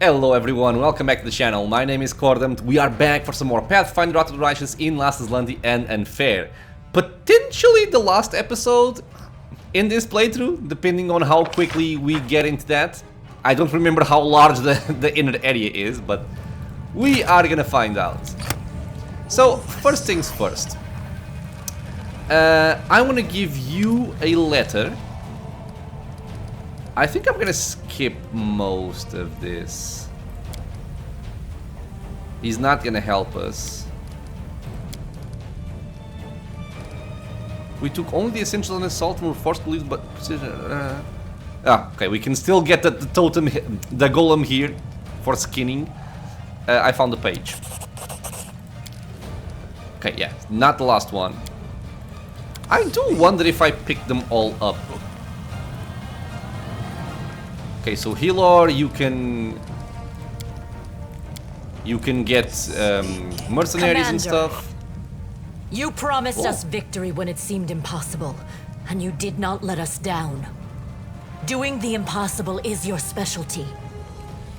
Hello everyone, welcome back to the channel. My name is Cordam. We are back for some more Pathfinder Rotten Righteous in Last Azlanti and Unfair. Potentially the last episode in this playthrough, depending on how quickly we get into that. I don't remember how large the inner area is, but we are gonna find out. So, first things first. I want to give you a letter. I think I'm gonna skip most of this. He's not gonna help us. We took only the essentials and assault and were forced to leave, but okay, we can still get the totem, the golem here for skinning. I found the page. Okay, yeah, not the last one. I do wonder if I picked them all up. Okay, so Healer, you can get mercenaries and stuff. You promised us victory when it seemed impossible, and you did not let us down. Doing the impossible is your specialty.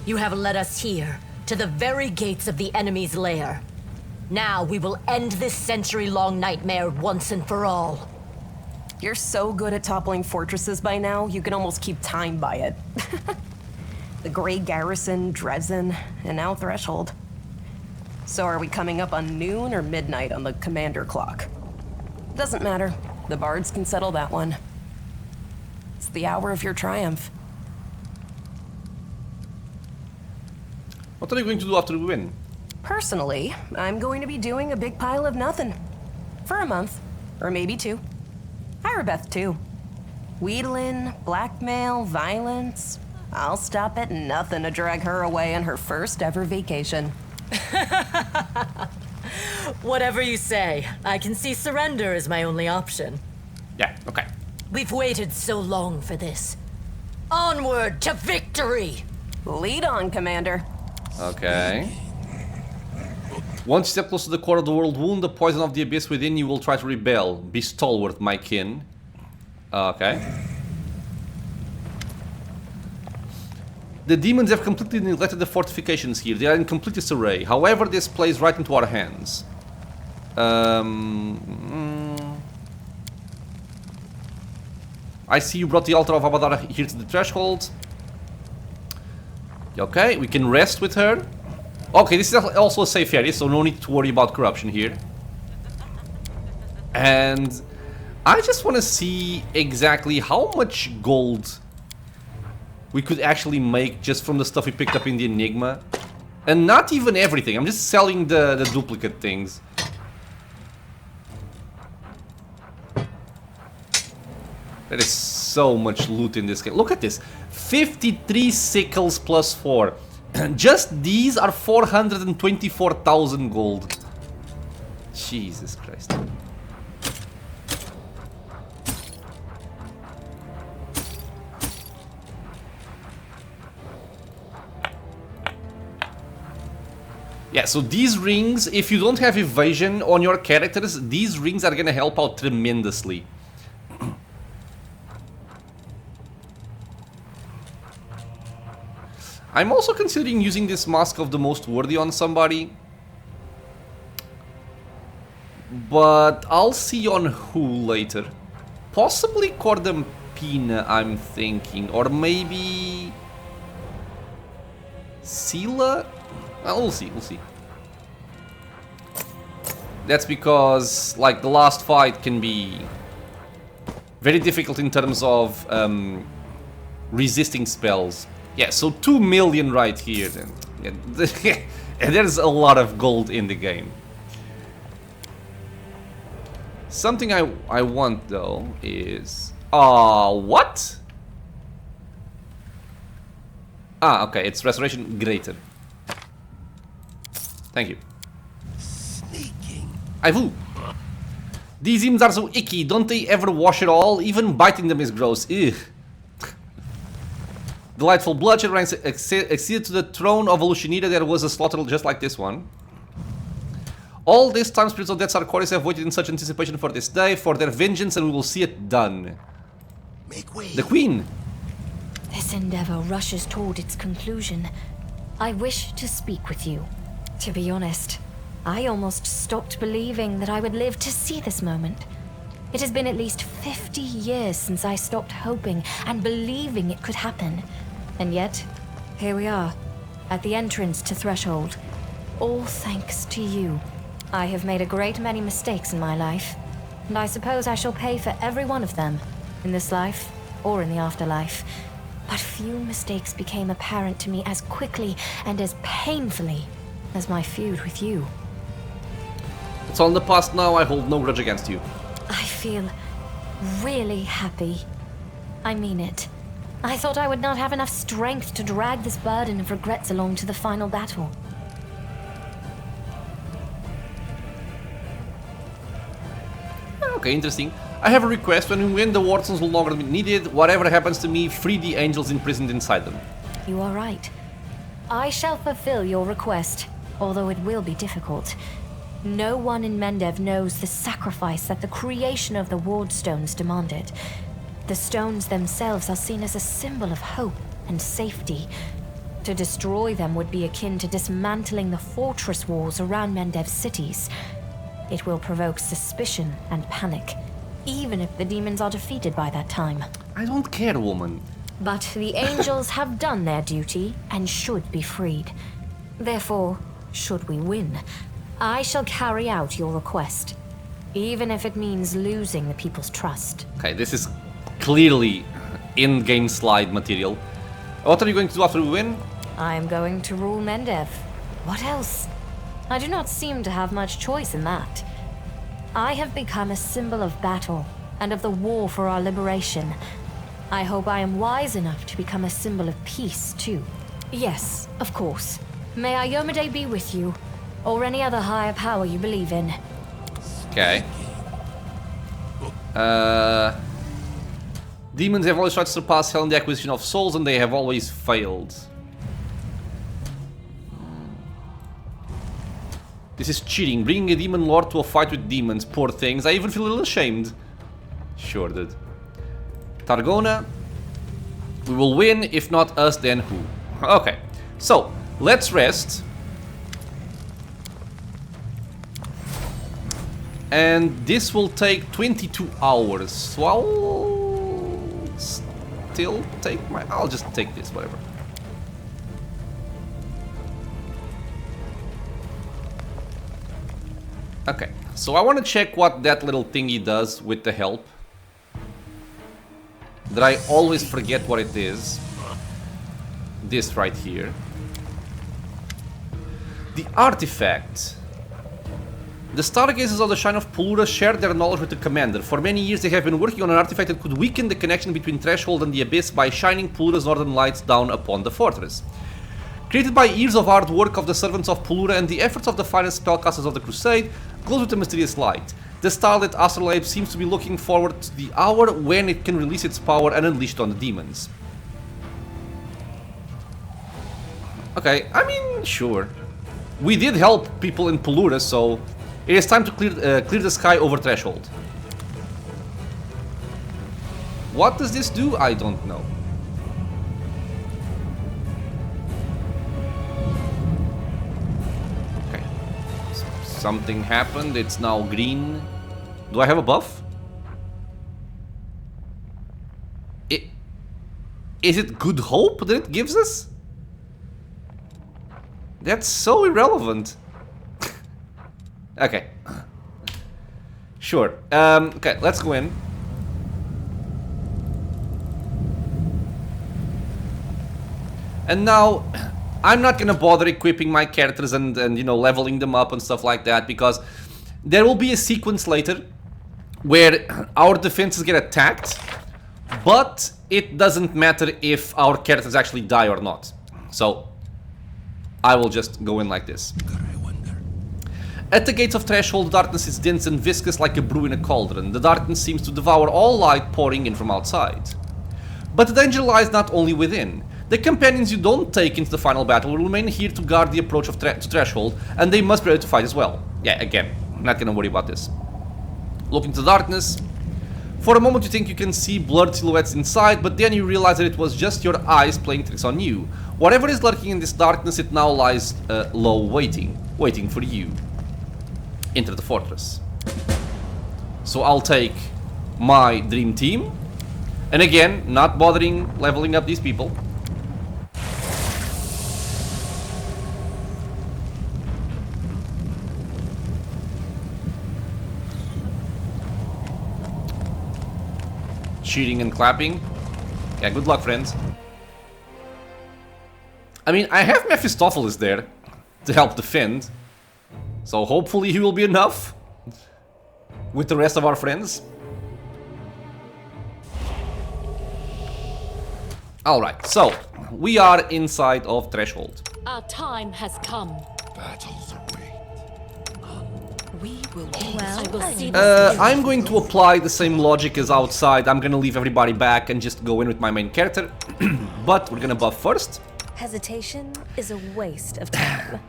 You have led us here, to the very gates of the enemy's lair. Now we will end this century-long nightmare once and for all. You're so good at toppling fortresses by now, you can almost keep time by it. The Grey Garrison, Dresden, and now Threshold. So are we coming up on noon or midnight on the commander clock? Doesn't matter. The bards can settle that one. It's the hour of your triumph. What are you going to do after we win? Personally, I'm going to be doing a big pile of nothing. For a month, or maybe two. Irabeth too. Wheedling, blackmail, violence. I'll stop at nothing to drag her away on her first ever vacation. Whatever you say, I can see surrender as my only option. Yeah, okay. We've waited so long for this. Onward to victory! Lead on, Commander. Okay. Once you step close to the core of the world wound, the poison of the abyss within you will try to rebel. Be stalwart, my kin. Okay. The demons have completely neglected the fortifications here. They are in complete disarray. However, this plays right into our hands. I see you brought the altar of Abadar here to the threshold. Okay, we can rest with her. Okay, this is also a safe area, so no need to worry about corruption here. And I just want to see exactly how much gold we could actually make just from the stuff we picked up in the Enigma. And not even everything, I'm just selling the duplicate things. There is so much loot in this game. Look at this, 53 sickles plus 4. Just these are 424,000 gold. Jesus Christ. Yeah, so these rings, if you don't have evasion on your characters, these rings are gonna help out tremendously. I'm also considering using this Mask of the Most Worthy on somebody. But I'll see on who later. Possibly Cordampina, I'm thinking. Or maybe Sela? Well, we'll see, we'll see. That's because, like, the last fight can be very difficult in terms of resisting spells. Yeah, so 2 million right here then. Yeah, and there's a lot of gold in the game. Something I want though is... what? Okay, it's restoration greater. Thank you. Sneaking. Aivu! These imps are so icky, don't they ever wash at all? Even biting them is gross. Ugh. Delightful bloodshed ranks acceded to the throne of Alushinida. There was a slaughter just like this one. All this time, spirits of death Sarkoris have waited in such anticipation for this day, for their vengeance, and we will see it done. Make way. The Queen! This endeavor rushes toward its conclusion. I wish to speak with you. To be honest, I almost stopped believing that I would live to see this moment. It has been at least 50 years since I stopped hoping and believing it could happen. And yet, here we are, at the entrance to Threshold. All thanks to you. I have made a great many mistakes in my life, and I suppose I shall pay for every one of them, in this life or in the afterlife. But few mistakes became apparent to me as quickly and as painfully as my feud with you. It's all in the past now, I hold no grudge against you. I feel really happy. I mean it. I thought I would not have enough strength to drag this burden of regrets along to the final battle. Okay, interesting. I have a request. When we win, the Wartons will no longer be needed. Whatever happens to me, free the angels imprisoned inside them. You are right. I shall fulfill your request, although it will be difficult. No one in Mendev knows the sacrifice that the creation of the ward stones demanded. The stones themselves are seen as a symbol of hope and safety. To destroy them would be akin to dismantling the fortress walls around Mendev's cities. It will provoke suspicion and panic, even if the demons are defeated by that time. I don't care, woman. But the angels have done their duty and should be freed. Therefore, should we win, I shall carry out your request, even if it means losing the people's trust. Okay, this is clearly in-game slide material. What are you going to do after we win? I am going to rule Mendev. What else? I do not seem to have much choice in that. I have become a symbol of battle and of the war for our liberation. I hope I am wise enough to become a symbol of peace, too. Yes, of course. May Iyomade be with you, or any other higher power you believe in. Okay. Demons have always tried to surpass hell in the acquisition of souls, and they have always failed. This is cheating, bringing a demon lord to a fight with demons. Poor things, I even feel a little ashamed. Sure, dude. Targona. We will win, if not us, then who? Okay, so, let's rest. And this will take 22 hours, so I'll still take my... I'll just take this, whatever. Okay, so I want to check what that little thingy does with the help. That I always forget what it is. This right here. The artifact. The Stargazers of the Shrine of Pelura shared their knowledge with the commander. For many years they have been working on an artifact that could weaken the connection between Threshold and the Abyss by shining Pelura's northern lights down upon the fortress. Created by years of hard work of the servants of Pelura and the efforts of the finest spellcasters of the Crusade, glows with a mysterious light. The starlit astrolabe seems to be looking forward to the hour when it can release its power and unleash it on the demons. Okay, I mean, sure. We did help people in Pelura, so it is time to clear the sky over Threshold. What does this do? I don't know. Okay. Something happened. It's now green. Do I have a buff? Is it good hope that it gives us? That's so irrelevant. Okay. Sure. Okay, let's go in. And now, I'm not gonna bother equipping my characters and you know, leveling them up and stuff like that, because there will be a sequence later where our defenses get attacked, but it doesn't matter if our characters actually die or not. So, I will just go in like this. At the gates of Threshold, darkness is dense and viscous like a brew in a cauldron. The darkness seems to devour all light pouring in from outside. But the danger lies not only within. The companions you don't take into the final battle will remain here to guard the approach of to Threshold, and they must be ready to fight as well. Yeah, again, I'm not gonna worry about this. Look into the darkness. For a moment you think you can see blurred silhouettes inside, but then you realize that it was just your eyes playing tricks on you. Whatever is lurking in this darkness, it now lies low waiting for you. Enter the fortress. So I'll take my dream team, and again, not bothering leveling up these people. Cheering and clapping. Yeah, good luck, friends. I mean, I have Mephistopheles there to help defend, so hopefully he will be enough with the rest of our friends. Alright, so we are inside of Threshold. Our time has come. Battles await. We will. Well, I will see this. I'm going to apply the same logic as outside. I'm gonna leave everybody back and just go in with my main character. But we're gonna buff first. Hesitation is a waste of time.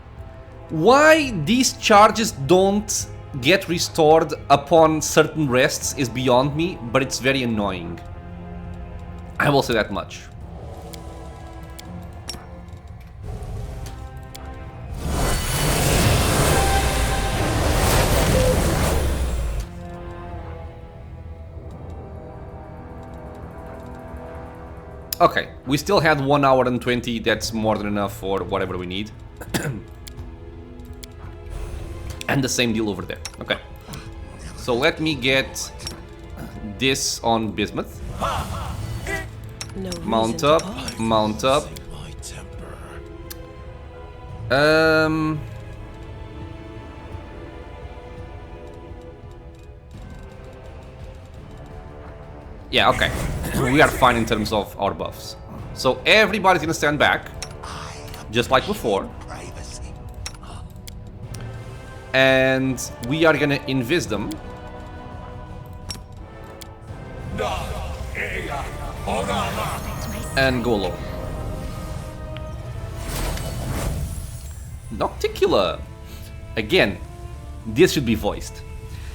Why these charges don't get restored upon certain rests is beyond me, but it's very annoying. I will say that much. Okay, we still had 1 hour and 20, that's more than enough for whatever we need. And the same deal over there. Okay. So let me get this on Bismuth. No Mount reason up, to mount up. My temper. Yeah, okay. We are fine in terms of our buffs. So everybody's gonna stand back, just like before. Privacy. And we are gonna invis them. And go alone. Nocticula. Again, this should be voiced.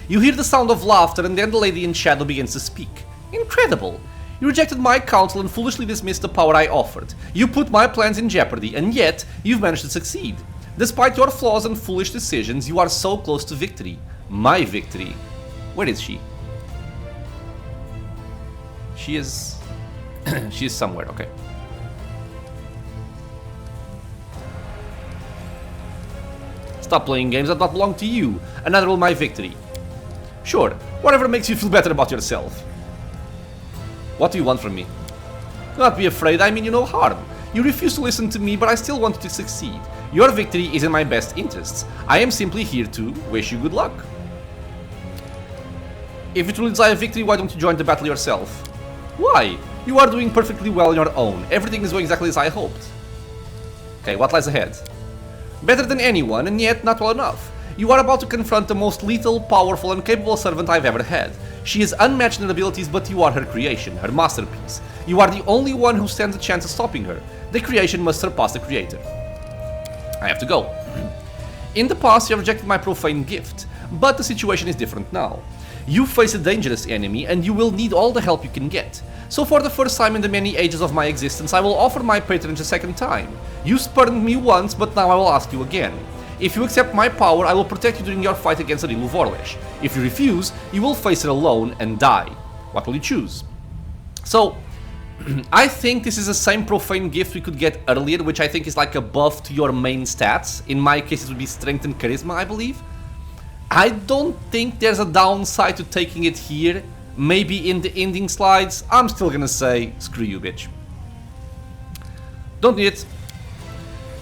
You hear the sound of laughter and then the lady in shadow begins to speak. Incredible! You rejected my counsel and foolishly dismissed the power I offered. You put my plans in jeopardy, and yet you've managed to succeed. Despite your flaws and foolish decisions, you are so close to victory. My victory. Where is she? She is... she is somewhere, okay. Stop playing games that don't belong to you. Another will my victory. Sure, whatever makes you feel better about yourself. What do you want from me? Do not be afraid, I mean you no harm. You refuse to listen to me, but I still want you to succeed. Your victory is in my best interests. I am simply here to wish you good luck. If it truly desire victory, why don't you join the battle yourself? Why? You are doing perfectly well on your own. Everything is going exactly as I hoped. Okay, what lies ahead? Better than anyone, and yet not well enough. You are about to confront the most lethal, powerful, and capable servant I've ever had. She is unmatched in abilities, but you are her creation, her masterpiece. You are the only one who stands a chance of stopping her. The creation must surpass the creator. I have to go. In the past, you have rejected my profane gift, but the situation is different now. You face a dangerous enemy, and you will need all the help you can get. So for the first time in the many ages of my existence, I will offer my patronage a second time. You spurned me once, but now I will ask you again. If you accept my power, I will protect you during your fight against Arilu Vorlesh. If you refuse, you will face her alone and die. What will you choose? So, I think this is the same profane gift we could get earlier, which I think is like a buff to your main stats. In my case, it would be strength and charisma, I believe. I don't think there's a downside to taking it here. Maybe in the ending slides. I'm still gonna say, screw you, bitch. Don't need it.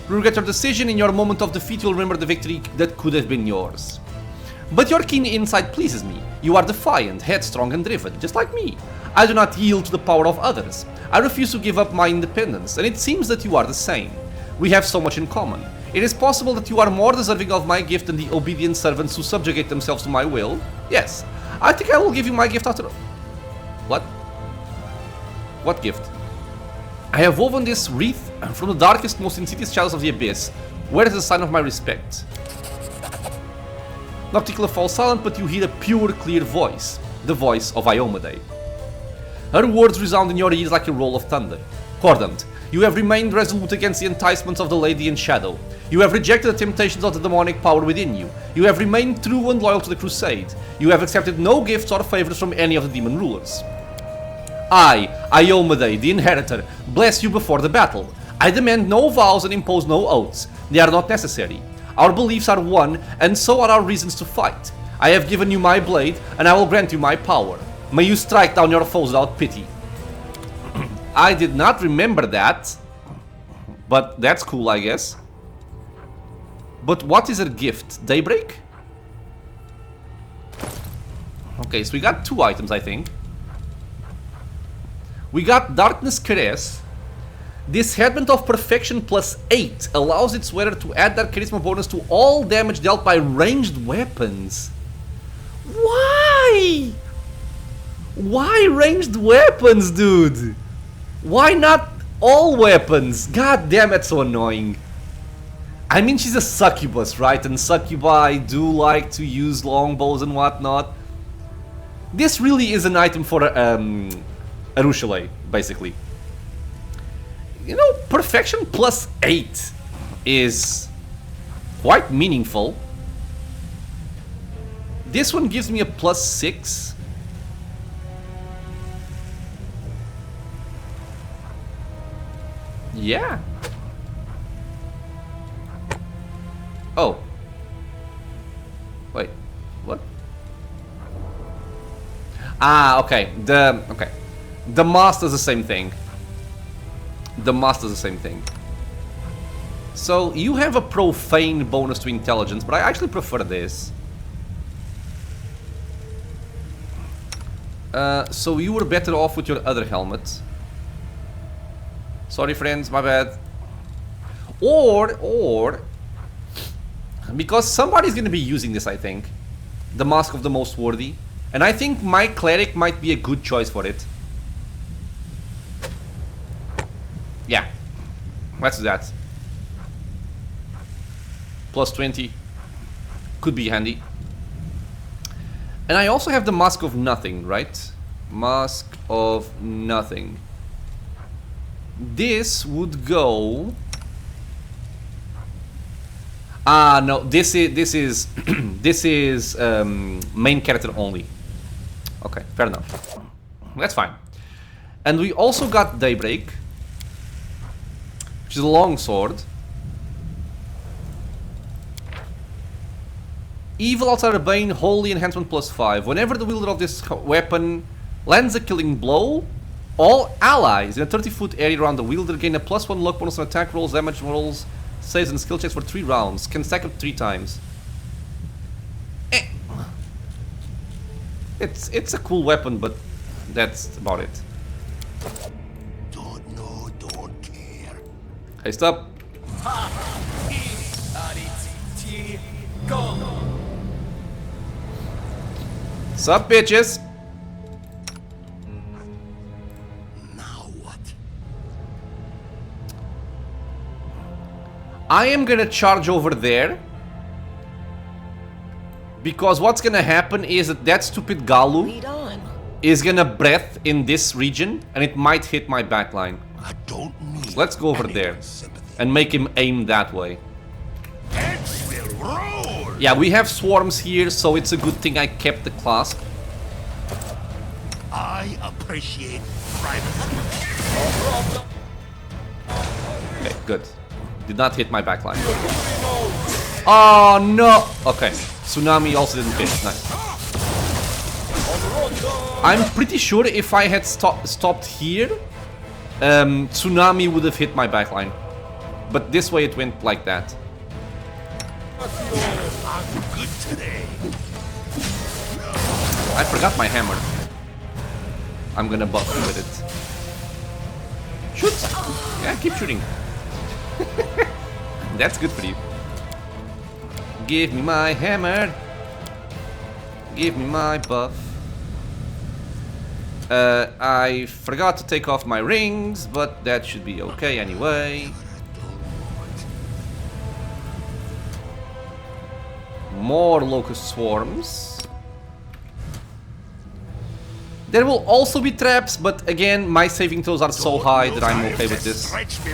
Regret your decision. In your moment of defeat, you'll remember the victory that could have been yours. But your keen insight pleases me. You are defiant, headstrong and driven, just like me. I do not yield to the power of others. I refuse to give up my independence, and it seems that you are the same. We have so much in common. It is possible that you are more deserving of my gift than the obedient servants who subjugate themselves to my will. Yes, I think I will give you my gift after all. What? What gift? I have woven this wreath from the darkest, most insidious shadows of the abyss. Where is the sign of my respect? Nocticula falls silent, but you hear a pure, clear voice. the voice of Iomedae. Her words resound in your ears like a roll of thunder. Cordant, you have remained resolute against the enticements of the Lady in Shadow. You have rejected the temptations of the demonic power within you. You have remained true and loyal to the Crusade. You have accepted no gifts or favors from any of the demon rulers. I, Iomedae, the Inheritor, bless you before the battle. I demand no vows and impose no oaths. They are not necessary. Our beliefs are one, and so are our reasons to fight. I have given you my blade, and I will grant you my power. May you strike down your foes without pity. I did not remember that, but that's cool, I guess. But what is her gift? Daybreak? Okay, so we got 2 items, I think. We got Darkness Caress. This Headband of Perfection plus 8 allows its wearer to add their charisma bonus to all damage dealt by ranged weapons. Why? Why ranged weapons, dude? Why not all weapons? God damn, it's so annoying. I mean, she's a succubus, right? And succubi do like to use longbows and whatnot. This really is an item for Arushale, basically. You know, Perfection plus 8 is quite meaningful. This one gives me a plus 6. Yeah. Oh. Wait. What? Ah, okay. The master's the same thing. The master's the same thing. So you have a profane bonus to intelligence, but I actually prefer this. So you were better off with your other helmet. Sorry friends, my bad. Or because somebody's gonna be using this, I think. The Mask of the Most Worthy. And I think my cleric might be a good choice for it. Yeah. Let's do that. Plus 20. Could be handy. And I also have the Mask of Nothing, right? Mask of Nothing. This would go... Ah, no, this is this is main character only. Okay, fair enough. That's fine. And we also got Daybreak, which is a long sword. Evil Outsider Bane, Holy Enhancement plus 5. Whenever the wielder of this weapon lands a killing blow, all allies in a 30-foot area around the wielder gain a plus 1 luck bonus on attack rolls, damage rolls, saves, and skill checks for 3 rounds. Can stack up 3 times. It's a cool weapon, but that's about it. Don't know, don't care. Hey, stop. Sup, bitches? Now what? I am gonna charge over there. Because what's gonna happen is that stupid Galu Lead on. is gonna breath in this region and it might hit my backline. I don't need. So let's go over there anyone's sympathy. and make him aim that way. Heads will roll. Yeah, we have swarms here, so it's a good thing I kept the clasp. I appreciate privacy. Okay, good. Did not hit my backline. Oh no! Okay, Tsunami also didn't hit. Nice. I'm pretty sure if I had stopped here, Tsunami would have hit my backline. But this way it went like that. I'm good today. I forgot my hammer. I'm gonna buff you with it. Shoot! Yeah, keep shooting. That's good for you. Give me my hammer. Give me my buff. I forgot to take off my rings, but that should be okay anyway. More locust swarms. There will also be traps, but again, my saving throws are so high that I'm okay with this. Stretch me.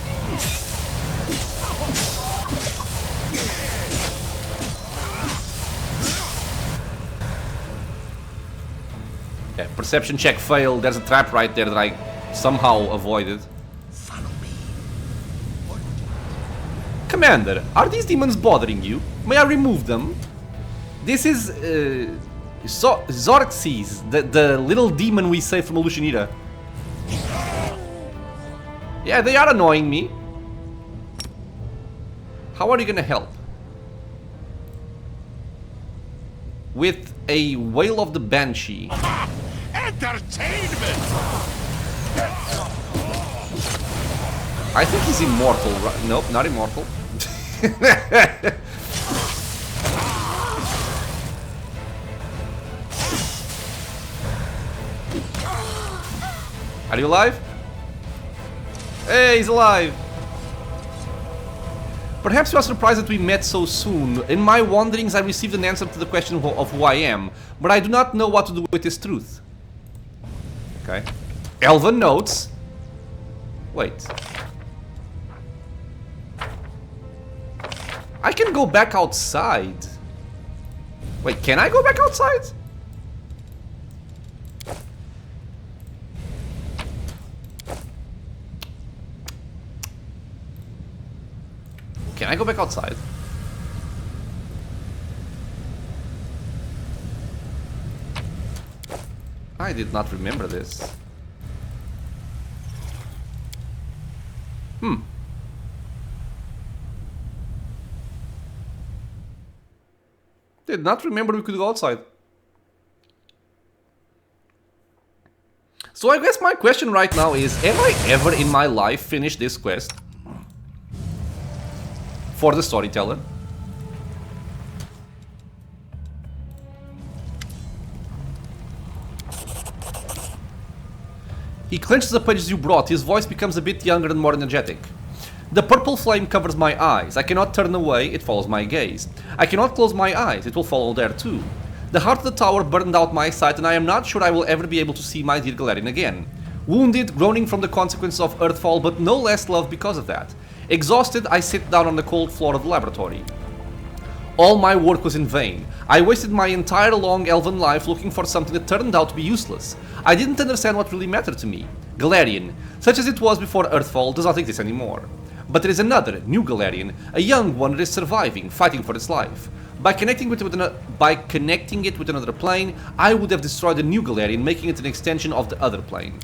Yeah, perception check failed. There's a trap right there that I somehow avoided. Follow me. Commander, are these demons bothering you? May I remove them? This is Xerxes, the little demon we saved from Illusionita. Yeah, they are annoying me. How are you gonna help? With a Wail of the Banshee. Entertainment! I think he's immortal, right? Nope, not immortal. Are you alive? Hey, he's alive! Perhaps you are surprised that we met so soon. In my wanderings, I received an answer to the question of who I am, but I do not know what to do with this truth. Okay. Elven notes. Wait. I can go back outside. Wait, can I go back outside? Can I go back outside? I did not remember this. Did not remember we could go outside. So I guess my question right now is, have I ever in my life finished this quest? For the Storyteller? He clenches the pages you brought. His voice becomes a bit younger and more energetic. The purple flame covers my eyes. I cannot turn away, it follows my gaze. I cannot close my eyes, it will follow there too. The heart of the tower burned out my sight, and I am not sure I will ever be able to see my dear Galarian again. Wounded, groaning from the consequences of Earthfall, but no less loved because of that. Exhausted, I sit down on the cold floor of the laboratory. All my work was in vain. I wasted my entire long elven life looking for something that turned out to be useless. I didn't understand what really mattered to me. Galarian, such as it was before Earthfall, does not exist anymore. But there is another, new Galarian, a young one that is surviving, fighting for its life. By connecting it with another plane, I would have destroyed the new Galarian, making it an extension of the other plane.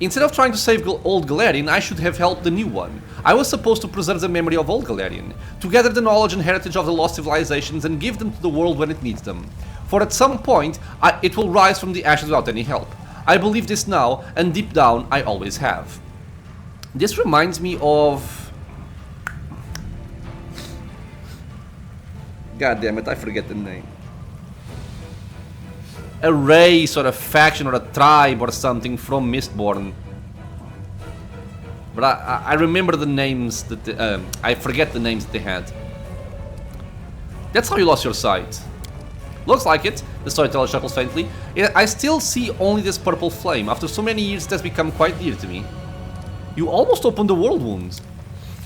Instead of trying to save old Galarian, I should have helped the new one. I was supposed to preserve the memory of old Galarian, to gather the knowledge and heritage of the lost civilizations and give them to the world when it needs them. For at some point, it will rise from the ashes without any help. I believe this now, and deep down, I always have. This reminds me of... God damn it, I forget the name. A race or a faction or a tribe or something from Mistborn. But I remember the names that I forget the names that they had. That's how you lost your sight. Looks like it, the Storyteller chuckles faintly. I still see only this purple flame. After so many years it has become quite dear to me. You almost opened the world wounds.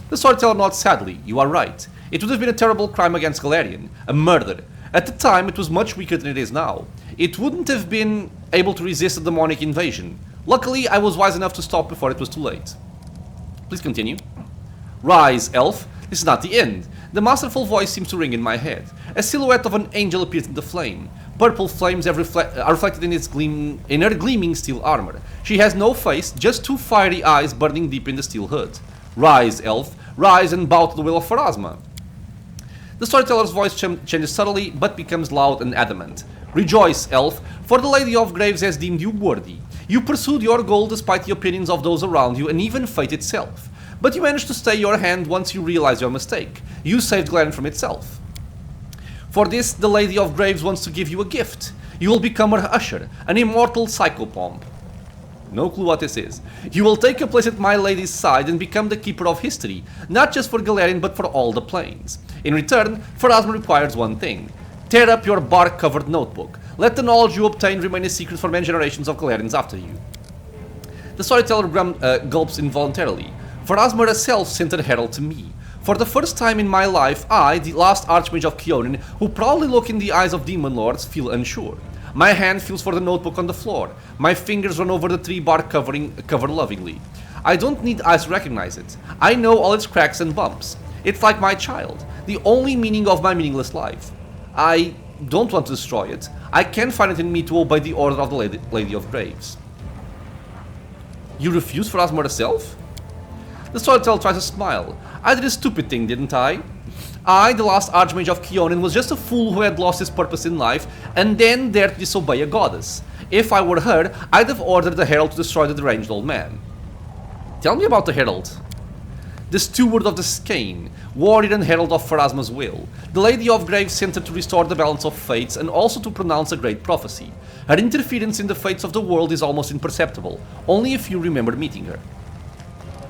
The Storyteller nods sadly. You are right. It would have been a terrible crime against Galarian. A murder. At the time it was much weaker than it is now. It wouldn't have been able to resist a demonic invasion. Luckily, I was wise enough to stop before it was too late. Please continue. Rise, elf. This is not the end. The masterful voice seems to ring in my head. A silhouette of an angel appears in the flame. Purple flames are reflected in her gleaming steel armor. She has no face, just two fiery eyes burning deep in the steel hood. Rise, elf. Rise and bow to the will of Pharasma. The Storyteller's voice changes subtly, but becomes loud and adamant. Rejoice, elf, for the Lady of Graves has deemed you worthy. You pursued your goal despite the opinions of those around you and even fate itself. But you managed to stay your hand once you realized your mistake. You saved Glen from itself. For this, the Lady of Graves wants to give you a gift. You will become her usher, an immortal psychopomp. No clue what this is. You will take a place at my lady's side and become the keeper of history, not just for Galarian but for all the planes. In return, Pharasma requires one thing. Tear up your bark-covered notebook. Let the knowledge you obtain remain a secret for many generations of Galarians after you. The Storyteller gulps involuntarily. Pharasma herself sent her herald to me. For the first time in my life, I, the last Archmage of Kionin, who proudly look in the eyes of Demon Lords, feel unsure. My hand feels for the notebook on the floor. My fingers run over the tree bark cover lovingly. I don't need eyes to recognize it. I know all its cracks and bumps. It's like my child, the only meaning of my meaningless life. I don't want to destroy it. I can't find it in me to obey the order of the Lady of Graves. You refuse Pharasma herself? The Storyteller tries to smile. I did a stupid thing, didn't I? I, the last Archmage of Kionin, was just a fool who had lost his purpose in life and then dared to disobey a goddess. If I were her, I'd have ordered the Herald to destroy the deranged old man. Tell me about the Herald. The Steward of the Skein, warrior and herald of Pharasma's will. The Lady of Graves sent her to restore the balance of fates and also to pronounce a great prophecy. Her interference in the fates of the world is almost imperceptible. Only a few remember meeting her.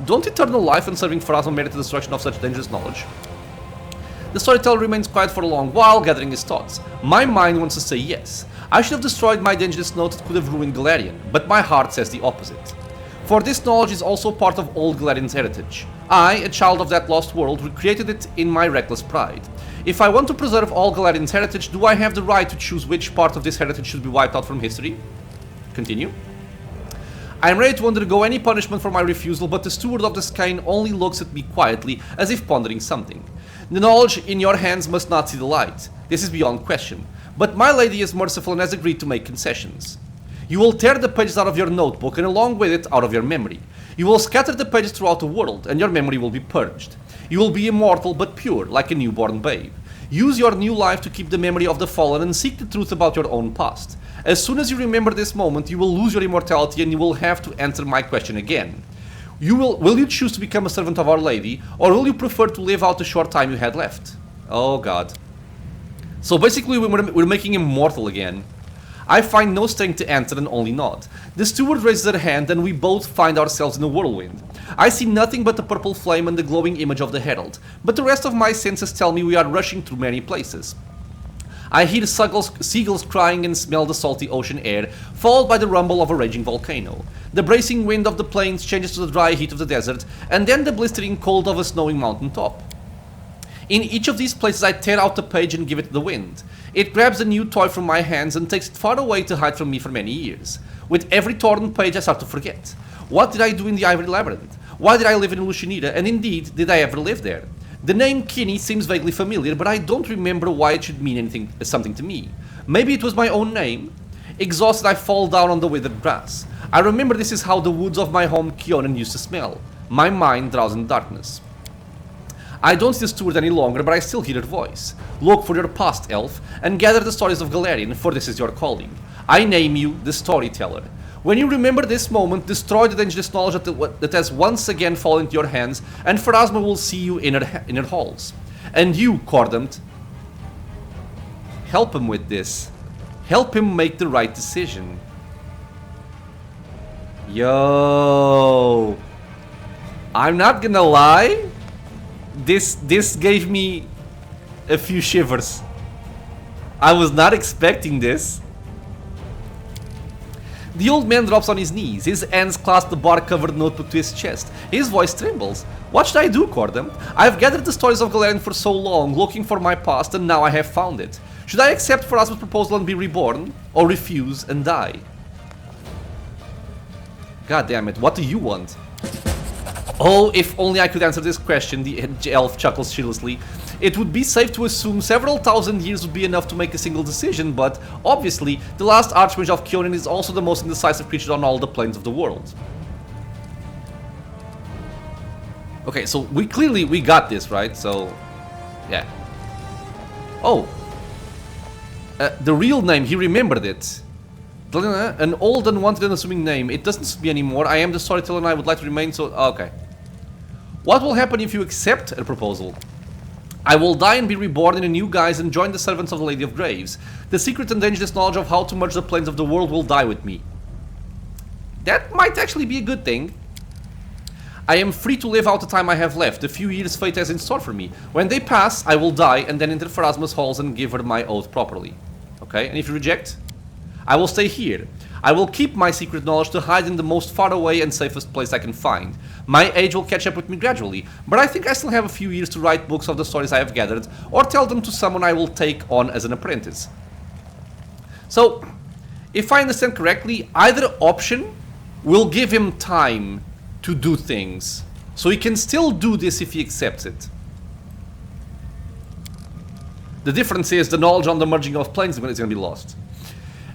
Don't eternal life and serving Pharasma merit the destruction of such dangerous knowledge? The Storyteller remains quiet for a long while, gathering his thoughts. My mind wants to say yes. I should have destroyed my dangerous note that could have ruined Galarian, but my heart says the opposite. For this knowledge is also part of old Galarian's heritage. I, a child of that lost world, recreated it in my reckless pride. If I want to preserve all Galarian's heritage, do I have the right to choose which part of this heritage should be wiped out from history? Continue. I am ready to undergo any punishment for my refusal, but the Steward of the Skein only looks at me quietly, as if pondering something. The knowledge in your hands must not see the light. This is beyond question. But my lady is merciful and has agreed to make concessions. You will tear the pages out of your notebook and along with it out of your memory. You will scatter the pages throughout the world and your memory will be purged. You will be immortal but pure, like a newborn babe. Use your new life to keep the memory of the fallen and seek the truth about your own past. As soon as you remember this moment, you will lose your immortality and you will have to answer my question again. Will you choose to become a servant of Our Lady, or will you prefer to live out the short time you had left? Oh god. So basically we're making him mortal again. I find no strength to answer and only nod. The steward raises her hand and we both find ourselves in a whirlwind. I see nothing but the purple flame and the glowing image of the herald, but the rest of my senses tell me we are rushing through many places. I hear seagulls crying and smell the salty ocean air, followed by the rumble of a raging volcano. The bracing wind of the plains changes to the dry heat of the desert, and then the blistering cold of a snowing mountain top. In each of these places I tear out the page and give it to the wind. It grabs a new toy from my hands and takes it far away to hide from me for many years. With every torn page I start to forget. What did I do in the Ivory Labyrinth? Why did I live in Lucianita, and indeed, did I ever live there? The name Kinney seems vaguely familiar, but I don't remember why it should mean something to me. Maybe it was my own name? Exhausted, I fall down on the withered grass. I remember this is how the woods of my home Kionin used to smell. My mind drowns in darkness. I don't see the steward any longer, but I still hear her voice. Look for your past, elf, and gather the stories of Galarian, for this is your calling. I name you the Storyteller. When you remember this moment, destroy the dangerous knowledge that has once again fallen into your hands, and Pharasma will see you in her halls. And you, Cordant, help him with this. Help him make the right decision. Yo, I'm not gonna lie. This gave me a few shivers. I was not expecting this. The old man drops on his knees. His hands clasp the bark-covered notebook to his chest. His voice trembles. What should I do, Cordam? I've gathered the stories of Galarian for so long, looking for my past, and now I have found it. Should I accept Pharasma's proposal and be reborn, or refuse and die? God damn it, what do you want? Oh, if only I could answer this question, the elf chuckles shieldlessly. It would be safe to assume several thousand years would be enough to make a single decision, but obviously, the last Archmage of Kionin is also the most indecisive creature on all the planes of the world. Okay, so we got this, right? So, yeah. Oh. The real name, he remembered it. An old, unwanted, unassuming name. It doesn't suit me anymore. I am the Storyteller and I would like to remain so... Okay. What will happen if you accept a proposal? I will die and be reborn in a new guise and join the servants of the Lady of Graves. The secret and dangerous knowledge of how to merge the planes of the world will die with me. That might actually be a good thing. I am free to live out the time I have left, the few years fate has in store for me. When they pass, I will die and then enter Pharasma's halls and give her my oath properly. Okay, and if you reject? I will stay here. I will keep my secret knowledge to hide in the most far away and safest place I can find. My age will catch up with me gradually, but I think I still have a few years to write books of the stories I have gathered, or tell them to someone I will take on as an apprentice. So, if I understand correctly, either option will give him time to do things. So he can still do this if he accepts it. The difference is the knowledge on the merging of planes is going to be lost.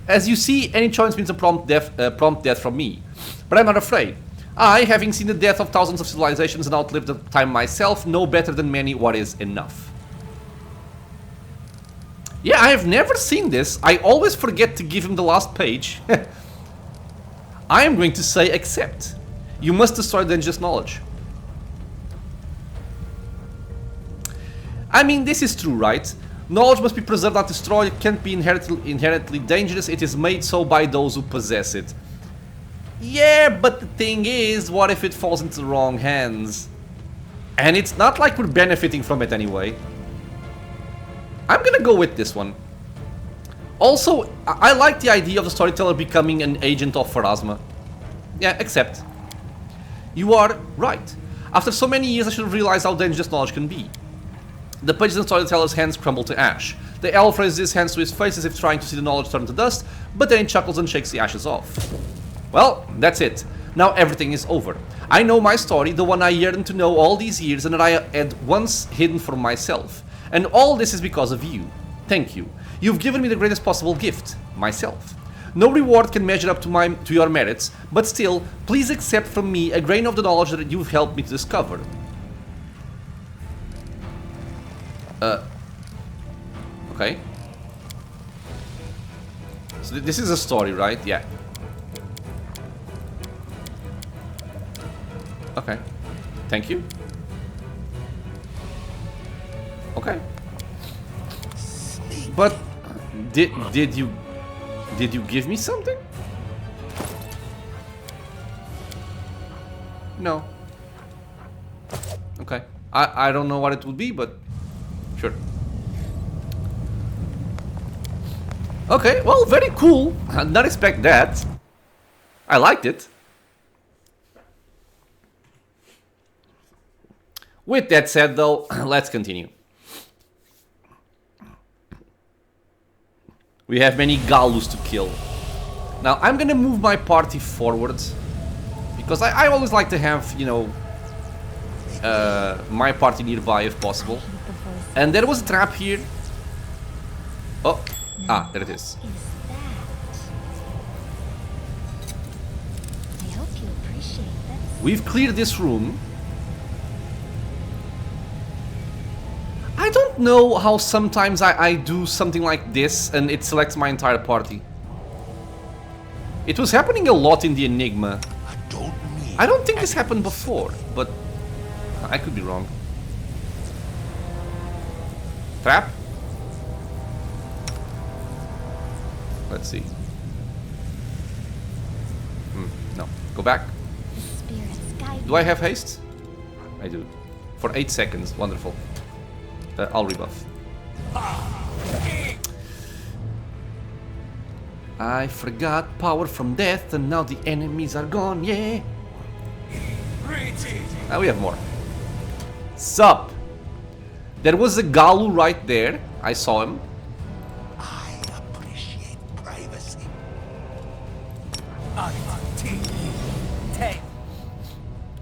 As you see, any choice means a prompt death from me. But I'm not afraid. I, having seen the death of thousands of civilizations and outlived the time myself, know better than many what is enough. Yeah, I have never seen this. I always forget to give him the last page. I am going to say accept. You must destroy dangerous knowledge. I mean, this is true, right? Knowledge must be preserved, not destroyed. It can't be inherently dangerous. It is made so by those who possess it. Yeah, but the thing is, what if it falls into the wrong hands? And it's not like we're benefiting from it anyway. I'm gonna go with this one. Also, I like the idea of the storyteller becoming an agent of Pharasma. Yeah, accept. You are right. After so many years, I should have realized how dangerous knowledge can be. The pages in the storyteller's hands crumble to ash. The elf raises his hands to his face as if trying to see the knowledge turn to dust, but then he chuckles and shakes the ashes off. Well, that's it. Now everything is over. I know my story, the one I yearned to know all these years and that I had once hidden from myself. And all this is because of you. Thank you. You've given me the greatest possible gift, myself. No reward can measure up to your merits, but still, please accept from me a grain of the knowledge that you've helped me to discover. Okay. So this is a story, right? Yeah. Okay. Thank you. Okay. But did you give me something? No. Okay. I don't know what it would be, but sure. Okay, well, very cool. I did not expect that. I liked it. With that said, though, let's continue. We have many Galus to kill. Now, I'm gonna move my party forward. Because I always like to have, you know, my party nearby if possible. And there was a trap here. Oh, there it is. I hope you appreciate this. We've cleared this room. I don't know how sometimes I do something like this and it selects my entire party. It was happening a lot in the Enigma. I don't think this happened before, but I could be wrong. Trap? Let's see. No. Go back. Do I have haste? I do. For 8 seconds. Wonderful. I'll rebuff. I forgot power from death and now the enemies are gone, yeah. We have more. Sup? There was a Galu right there. I saw him. I appreciate privacy.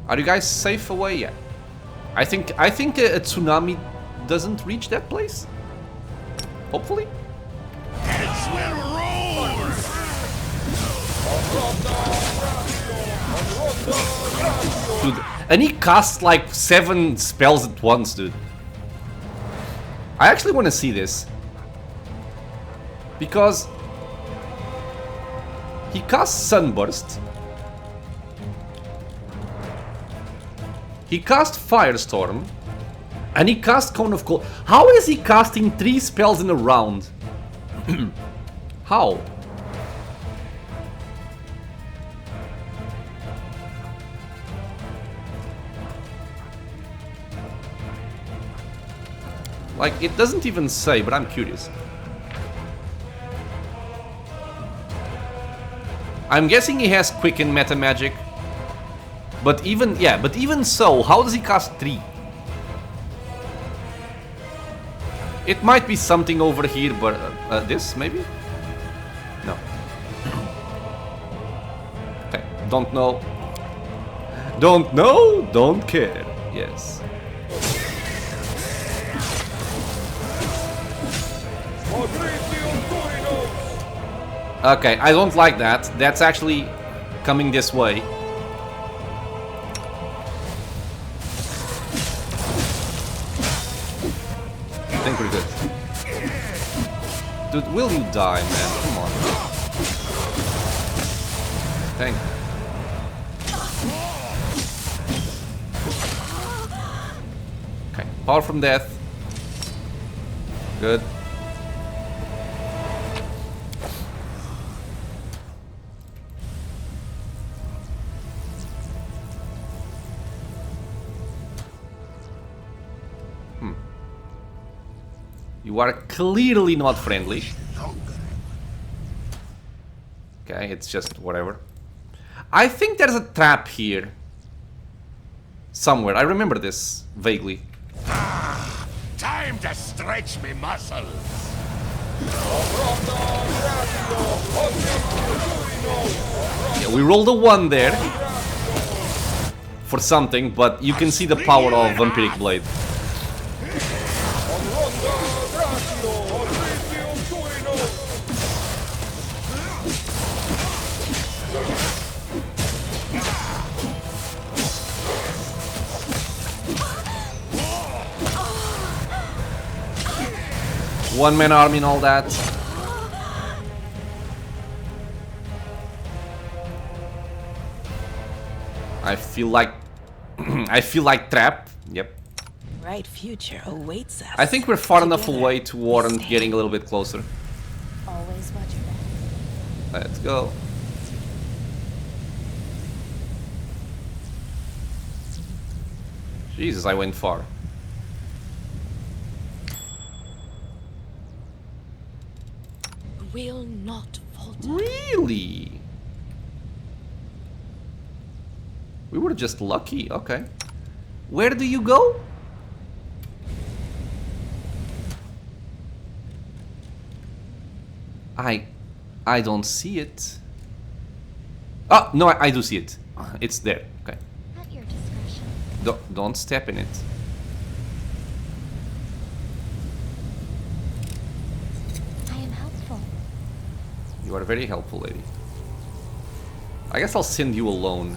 Are you guys safe away? Yeah. I think a tsunami doesn't reach that place. Hopefully. Heads will roll. Dude, and he casts like 7 spells at once, dude. I actually want to see this. Because he casts Sunburst. He casts Firestorm. And he casts Cone of Cold. How is he casting 3 spells in a round? How? Like, it doesn't even say, but I'm curious. I'm guessing he has quicken meta magic. But even so, how does he cast 3? It might be something over here, but this maybe? No. Okay, don't know. Don't know, don't care. Yes. Okay, I don't like that. That's actually coming this way. I think we're good. Dude, will you die, man? Come on. Thank you. Okay, power from death. Good. You are clearly not friendly. Okay, it's just whatever. I think there's a trap here. Somewhere. I remember this vaguely. Time to stretch me muscles. Yeah, we rolled a 1 there. For something, but you can see the power of Vampiric Blade. One-man army and all that. I feel like I feel like trap. Yep. Bright future awaits us. I think we're far enough Together, away to we warrant stand. getting a little bit closer. Always watch your back. Let's go. Jesus, I went far. Will not falter. Really? We were just lucky. Okay. Where do you go? I don't see it. Oh, no, I do see it. It's there. Okay. At your discretion. Don't step in it. I am helpful. You are very helpful, lady. I guess I'll send you alone.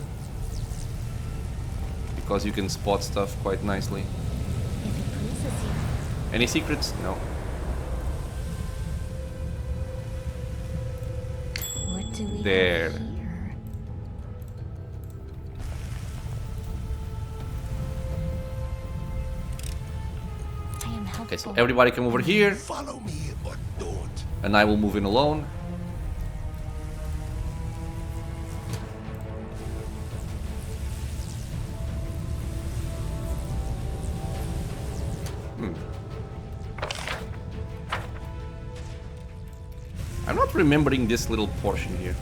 Because you can spot stuff quite nicely. If it pleases you. Any secrets? No. What do we There. have here? I am helpful. Okay, so everybody come over here, Follow me or don't. and I will move in alone. I'm not remembering this little portion here.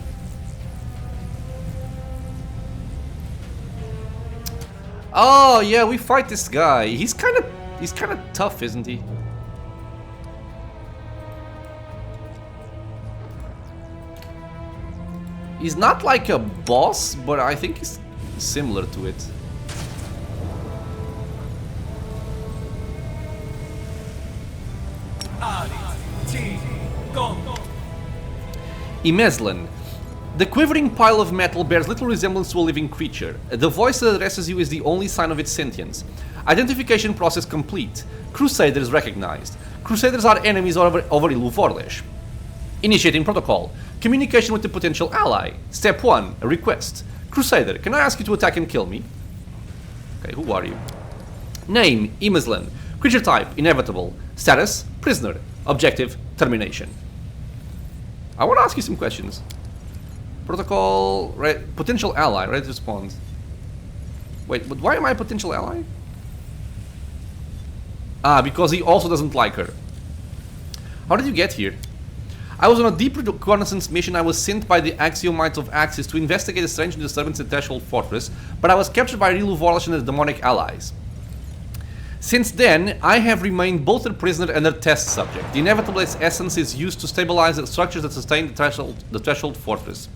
Oh yeah, we fight this guy. He's kind of tough, isn't he? He's not like a boss, but I think he's similar to it. Imeslan. The quivering pile of metal bears little resemblance to a living creature. The voice that addresses you is the only sign of its sentience. Identification process complete. Crusaders recognized. Crusaders are enemies over Ilu Vorlesh. Initiating protocol. Communication with the potential ally. Step 1. A request. Crusader, can I ask you to attack and kill me? Okay, who are you? Name, Imeslan. Creature type, inevitable. Status, prisoner. Objective, termination. I want to ask you some questions. Protocol, right? Potential ally, ready to respond. Wait, but why am I a potential ally? Ah, because he also doesn't like her. How did you get here? I was on a deep reconnaissance mission. I was sent by the Axiomites of Axis to investigate a strange disturbance in Threshold Fortress, but I was captured by Rilu Vorlash and the demonic allies. Since then, I have remained both a prisoner and a test subject. The inevitable essence is used to stabilize the structures that sustain the Threshold Fortress.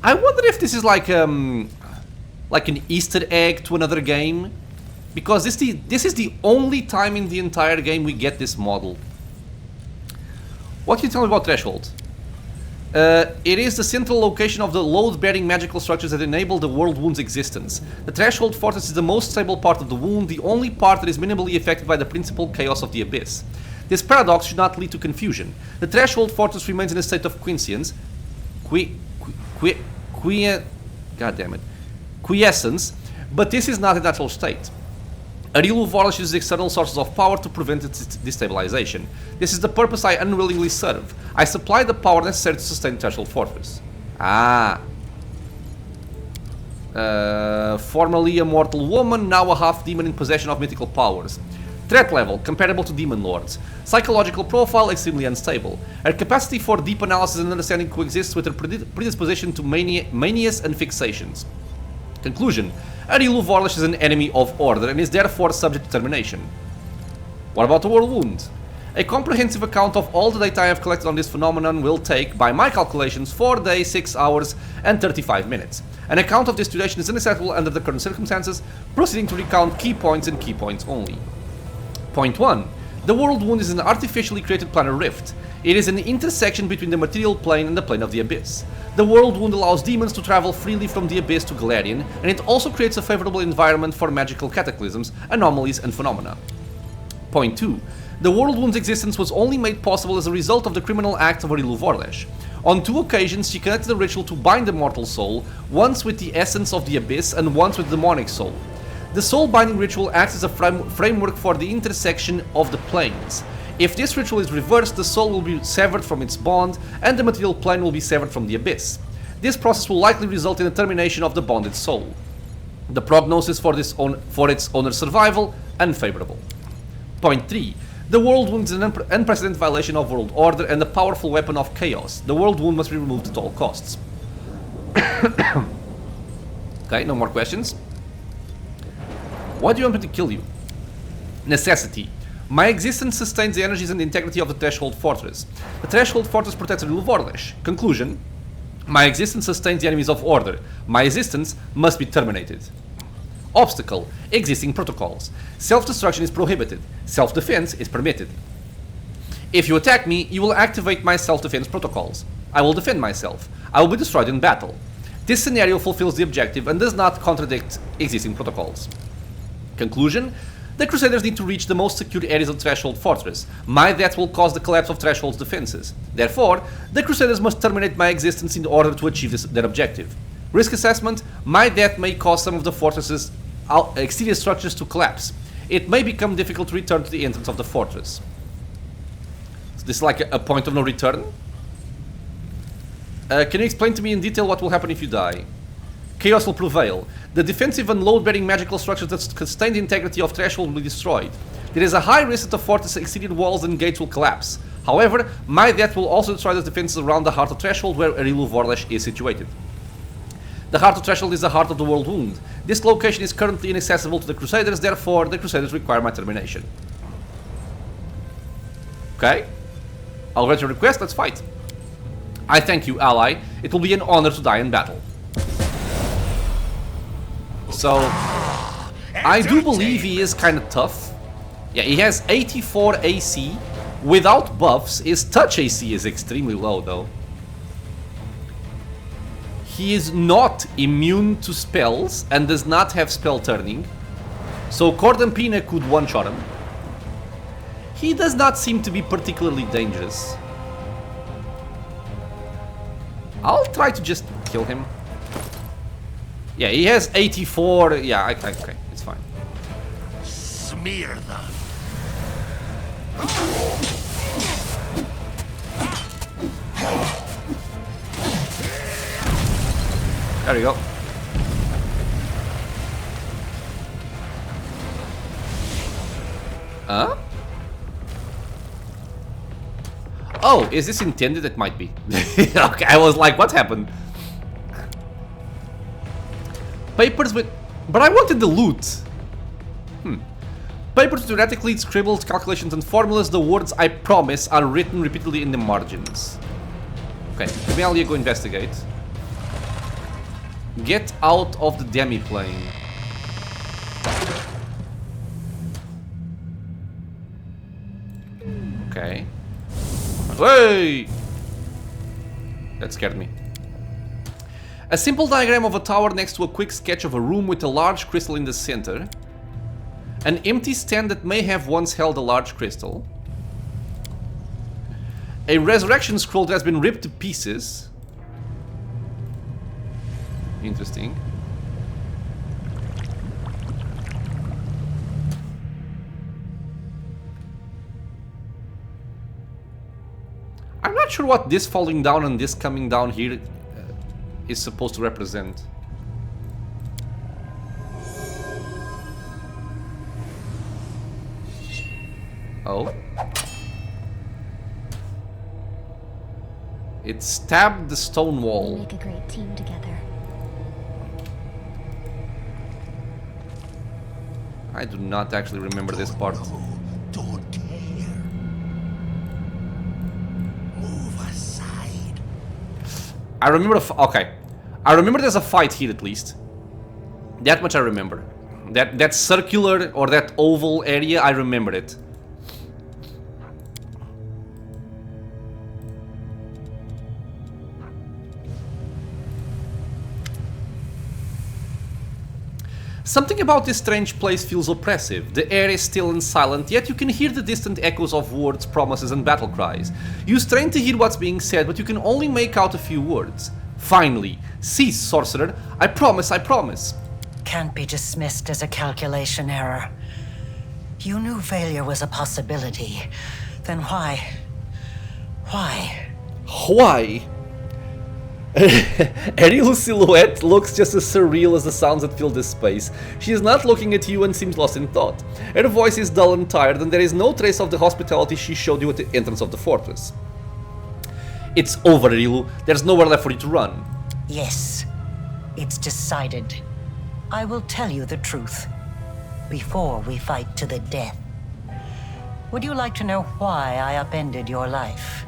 I wonder if this is like an Easter egg to another game, because this is the only time in the entire game we get this model. What can you tell me about Threshold? It is the central location of the load-bearing magical structures that enable the World Wound's existence. The Threshold Fortress is the most stable part of the Wound, the only part that is minimally affected by the principal chaos of the Abyss. This paradox should not lead to confusion. The Threshold Fortress remains in a state of quiescence, but this is not a natural state. Rilu Vorlash uses external sources of power to prevent its destabilization. This is the purpose I unwillingly serve. I supply the power necessary to sustain Threshold Fortress. Formerly a mortal woman, now a half-demon in possession of mythical powers. Threat level, comparable to demon lords. Psychological profile, extremely unstable. Her capacity for deep analysis and understanding coexists with her predisposition to manias and fixations. Conclusion. Rilu Vorlash is an enemy of order and is therefore subject to termination. What about the World Wound? A comprehensive account of all the data I have collected on this phenomenon will take, by my calculations, 4 days, 6 hours and 35 minutes. An account of this duration is unacceptable under the current circumstances, proceeding to recount key points and key points only. Point 1. The World Wound is an artificially created planar rift. It is an intersection between the material plane and the plane of the Abyss. The World Wound allows demons to travel freely from the Abyss to Galarian, and it also creates a favorable environment for magical cataclysms, anomalies, and phenomena. Point 2. The World Wound's existence was only made possible as a result of the criminal acts of Rilu Vorlash. On 2 occasions, she connected the ritual to bind the mortal soul, once with the essence of the Abyss and once with the demonic soul. The soul binding ritual acts as a framework for the intersection of the planes. If this ritual is reversed, the soul will be severed from its bond, and the material plane will be severed from the Abyss. This process will likely result in the termination of the bonded soul. The prognosis for its owner's survival, unfavorable. Point 3. The World Wound is an unprecedented violation of world order and a powerful weapon of chaos. The World Wound must be removed at all costs. Okay, no more questions. Why do you want me to kill you? Necessity. My existence sustains the energies and the integrity of the Threshold Fortress. The Threshold Fortress protects Rilu Vorlash. Conclusion. My existence sustains the enemies of order. My existence must be terminated. Obstacle. Existing protocols. Self-destruction is prohibited. Self-defense is permitted. If you attack me, you will activate my self-defense protocols. I will defend myself. I will be destroyed in battle. This scenario fulfills the objective and does not contradict existing protocols. Conclusion. The Crusaders need to reach the most secure areas of Threshold Fortress. My death will cause the collapse of Threshold's defenses. Therefore, the Crusaders must terminate my existence in order to achieve their objective. Risk assessment. My death may cause some of the fortress's exterior structures to collapse. It may become difficult to return to the entrance of the fortress. Is this like a point of no return? Can you explain to me in detail what will happen if you die? Chaos will prevail. The defensive and load-bearing magical structures that sustain the integrity of Threshold will be destroyed. There is a high risk that the fortress' exterior walls and gates will collapse. However, my death will also destroy the defenses around the heart of Threshold where Rilu Vorlash is situated. The heart of Threshold is the heart of the World Wound. This location is currently inaccessible to the Crusaders, therefore the Crusaders require my termination. Okay. I'll grant your request, let's fight. I thank you, ally. It will be an honor to die in battle. So, I do believe he is kind of tough. Yeah, he has 84 AC. Without buffs, his touch AC is extremely low though. He is not immune to spells and does not have spell turning. So Cordampina could one-shot him. He does not seem to be particularly dangerous. I'll try to just kill him. Yeah, he has 84. Yeah, okay, it's fine. Smear them. There we go. Huh? Oh, is this intended? It might be. Okay, I was like, what happened? Papers with... But I wanted the loot. Papers with erratically scribbled calculations and formulas. The words I promise are written repeatedly in the margins. Okay, Melia, go investigate. Get out of the demi-plane. Okay. Hey! That scared me. A simple diagram of a tower next to a quick sketch of a room with a large crystal in the center. An empty stand that may have once held a large crystal. A resurrection scroll that has been ripped to pieces. Interesting. I'm not sure what this falling down and this coming down here is supposed to represent. Oh. It stabbed the stone wall. We make a great team together. I do not actually remember this part. Don't care. Move aside. I remember okay. I remember there's a fight here at least. That much I remember. That circular or that oval area, I remember it. Something about this strange place feels oppressive. The air is still and silent, yet you can hear the distant echoes of words, promises, and battle cries. You strain to hear what's being said, but you can only make out a few words. Finally, cease, sorcerer. I promise, I promise. Can't be dismissed as a calculation error. You knew failure was a possibility. Then why? Why? Why? Ariel's silhouette looks just as surreal as the sounds that fill this space. She is not looking at you and seems lost in thought. Her voice is dull and tired, and there is no trace of the hospitality she showed you at the entrance of the fortress. It's over, Ariel. There's nowhere left for you to run. Yes, it's decided. I will tell you the truth before we fight to the death. Would you like to know why I upended your life?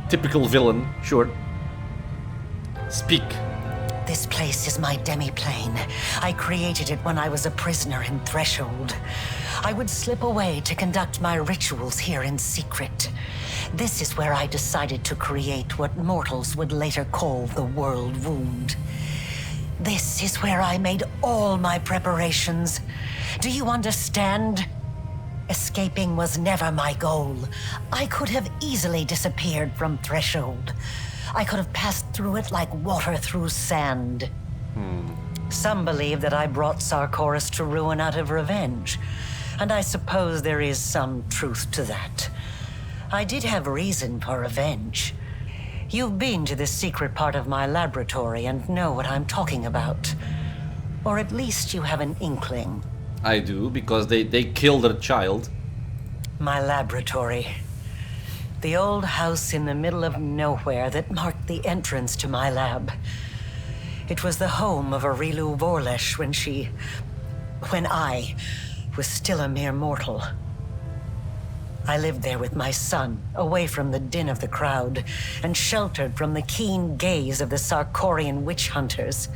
Typical villain, sure. Speak. This place is my demi-plane. I created it when I was a prisoner in Threshold. I would slip away to conduct my rituals here in secret. This is where I decided to create what mortals would later call the World Wound. This is where I made all my preparations. Do you understand? Escaping was never my goal. I could have easily disappeared from Threshold. I could have passed through it like water through sand. Some believe that I brought Sarkoris to ruin out of revenge, and I suppose there is some truth to that. I did have reason for revenge. You've been to the secret part of my laboratory and know what I'm talking about. Or at least you have an inkling. I do, because they killed her child. My laboratory. The old house in the middle of nowhere that marked the entrance to my lab. It was the home of Arilu Vorlesh when I was still a mere mortal. I lived there with my son, away from the din of the crowd, and sheltered from the keen gaze of the Sarkorian witch hunters.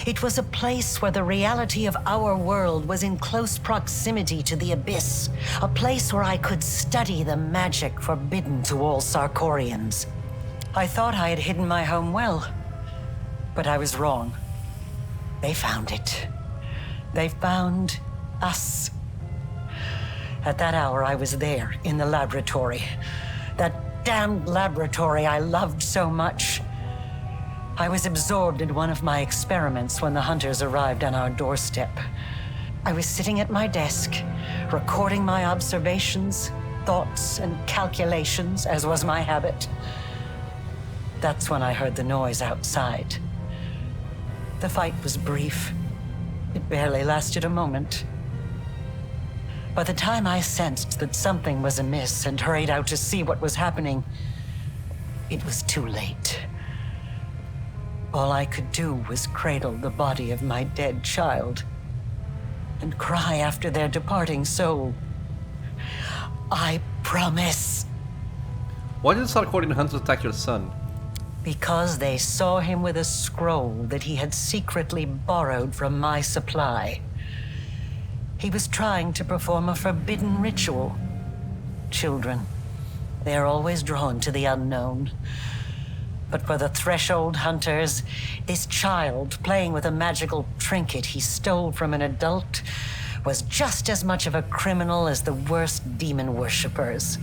It was a place where the reality of our world was in close proximity to the abyss, a place where I could study the magic forbidden to all Sarkorians. I thought I had hidden my home well, but I was wrong. They found it. They found us. At that hour, I was there, in the laboratory. That damned laboratory I loved so much. I was absorbed in one of my experiments when the hunters arrived on our doorstep. I was sitting at my desk, recording my observations, thoughts, and calculations, as was my habit. That's when I heard the noise outside. The fight was brief. It barely lasted a moment. By the time I sensed that something was amiss and hurried out to see what was happening, it was too late. All I could do was cradle the body of my dead child and cry after their departing soul. I promise. Why did the Sarkorian hunters attack your son? Because they saw him with a scroll that he had secretly borrowed from my supply. He was trying to perform a forbidden ritual. Children, they are always drawn to the unknown. But for the Threshold Hunters, this child playing with a magical trinket he stole from an adult was just as much of a criminal as the worst demon worshippers.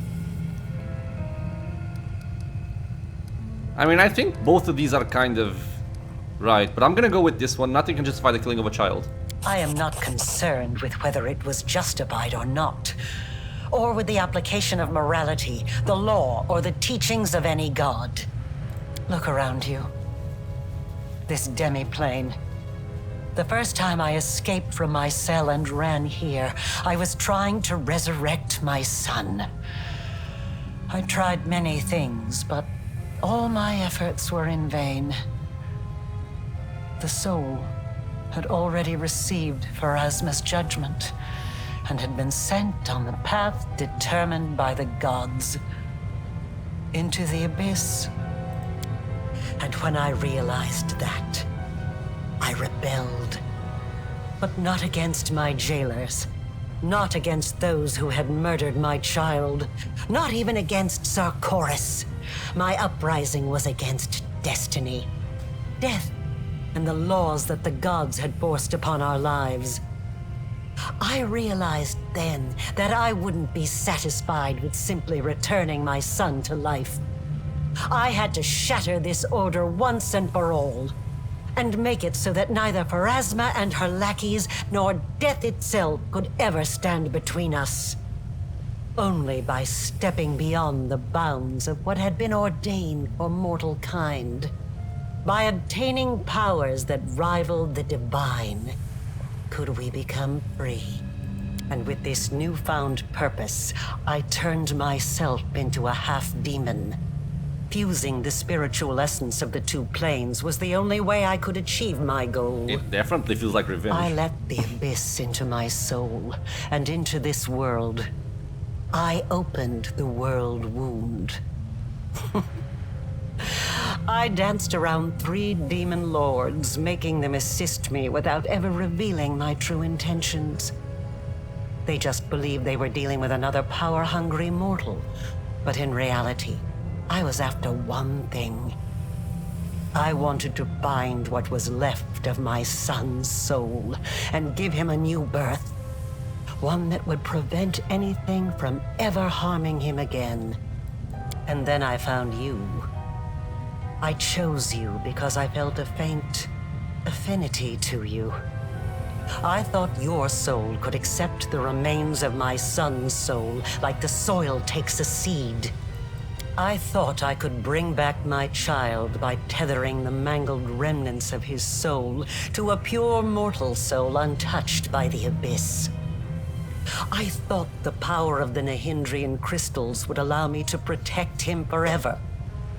I mean, I think both of these are kind of right, but I'm gonna go with this one. Nothing can justify the killing of a child. I am not concerned with whether it was justified or not, or with the application of morality, the law, or the teachings of any god. Look around you. This demi-plane. The first time I escaped from my cell and ran here, I was trying to resurrect my son. I tried many things, but all my efforts were in vain. The soul had already received Pharasma's judgment and had been sent on the path determined by the gods into the abyss. And when I realized that, I rebelled. But not against my jailers, not against those who had murdered my child, not even against Sarkoris. My uprising was against destiny, death, and the laws that the gods had forced upon our lives. I realized then that I wouldn't be satisfied with simply returning my son to life. I had to shatter this order once and for all, and make it so that neither Pharasma and her lackeys nor death itself could ever stand between us. Only by stepping beyond the bounds of what had been ordained for mortal kind, by obtaining powers that rivaled the divine, could we become free. And with this newfound purpose, I turned myself into a half-demon. Fusing the spiritual essence of the two planes was the only way I could achieve my goal. It definitely feels like revenge. I let the abyss into my soul, and into this world. I opened the world wound. I danced around 3 demon lords, making them assist me without ever revealing my true intentions. They just believed they were dealing with another power-hungry mortal. But in reality, I was after one thing. I wanted to find what was left of my son's soul and give him a new birth. One that would prevent anything from ever harming him again. And then I found you. I chose you because I felt a faint affinity to you. I thought your soul could accept the remains of my son's soul like the soil takes a seed. I thought I could bring back my child by tethering the mangled remnants of his soul to a pure mortal soul untouched by the abyss. I thought the power of the Nahindrian crystals would allow me to protect him forever,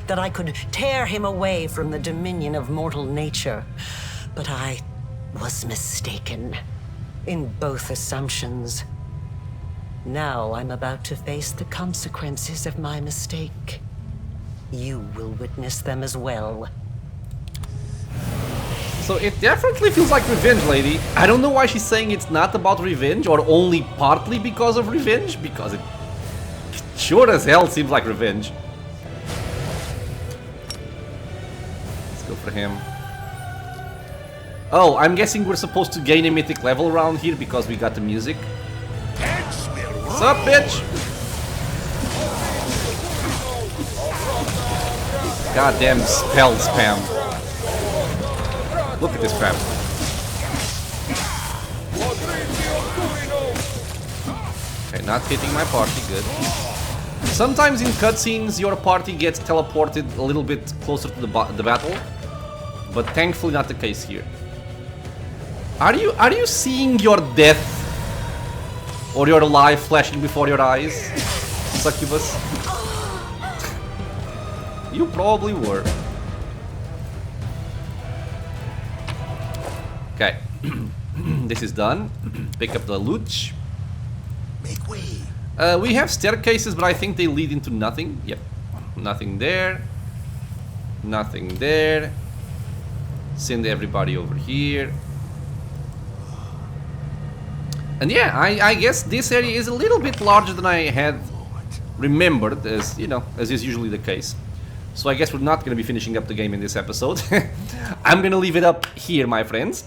that I could tear him away from the dominion of mortal nature. But I was mistaken in both assumptions. Now I'm about to face the consequences of my mistake. You will witness them as well. So it definitely feels like revenge, lady. I don't know why she's saying it's not about revenge, or only partly because of revenge, because it sure as hell seems like revenge. Let's go for him. Oh, I'm guessing we're supposed to gain a mythic level around here because we got the music. What's up, bitch? Goddamn spell spam. Look at this crap. Okay, not hitting my party, good. Sometimes in cutscenes your party gets teleported a little bit closer to the battle, but thankfully not the case here. Are you seeing your death? Or your life flashing before your eyes? Succubus? You probably were. Okay. This is done. Pick up the loot. Make way. We have staircases, but I think they lead into nothing. Yep. Nothing there. Nothing there. Send everybody over here. And yeah, I guess this area is a little bit larger than I had remembered, as you know, as is usually the case. So I guess we're not going to be finishing up the game in this episode. I'm going to leave it up here, my friends.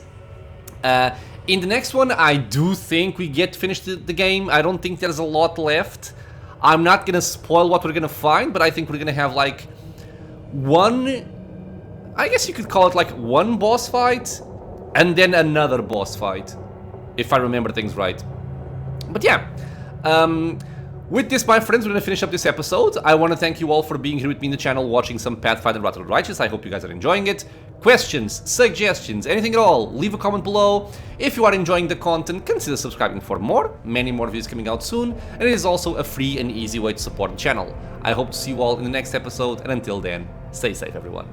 In the next one, I do think we get to finish the game. I don't think there's a lot left. I'm not going to spoil what we're going to find, but I think we're going to have like one... I guess you could call it like one boss fight, and then another boss fight, if I remember things right. But yeah, with this, my friends, we're going to finish up this episode. I want to thank you all for being here with me in the channel, watching some Pathfinder WotR Righteous. I hope you guys are enjoying it. Questions, suggestions, anything at all, leave a comment below. If you are enjoying the content, consider subscribing for more. Many more videos coming out soon, and it is also a free and easy way to support the channel. I hope to see you all in the next episode, and until then, stay safe, everyone.